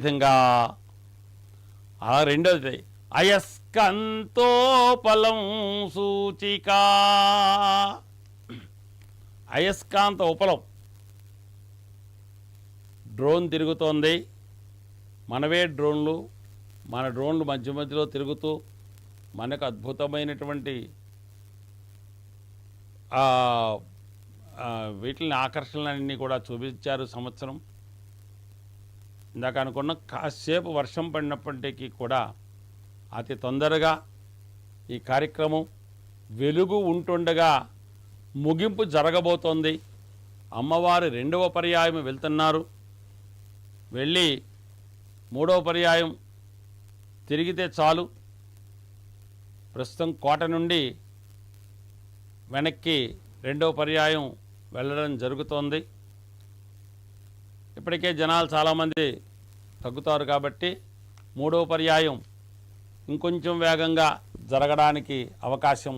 విధంగా రెండోది అయస్కాంతోపలం సూచిక. అయస్కాంత ఉపలం డ్రోన్ తిరుగుతోంది. మనవే డ్రోన్లు, మన డ్రోన్లు మధ్య మధ్యలో తిరుగుతూ మనకు అద్భుతమైనటువంటి వీటిని ఆకర్షణలన్నీ కూడా చూపించారు సంవత్సరం. ఇందాక అనుకున్న కాసేపు వర్షం పడినప్పటికీ కూడా అతి తొందరగా ఈ కార్యక్రమం వెలుగు ఉంటుండగా ముగింపు జరగబోతోంది. అమ్మవారి 2వ పర్యాయం వెళ్తున్నారు. వెళ్ళి 3వ పర్యాయం తిరిగితే చాలు. ప్రస్తుతం కోట నుండి వెనక్కి 2వ పర్యాయం వెళ్ళడం జరుగుతోంది. ఇప్పటికే జనాలు చాలామంది తగ్గుతారు కాబట్టి 3వ పర్యాయం ఇంకొంచెం వేగంగా జరగడానికి అవకాశం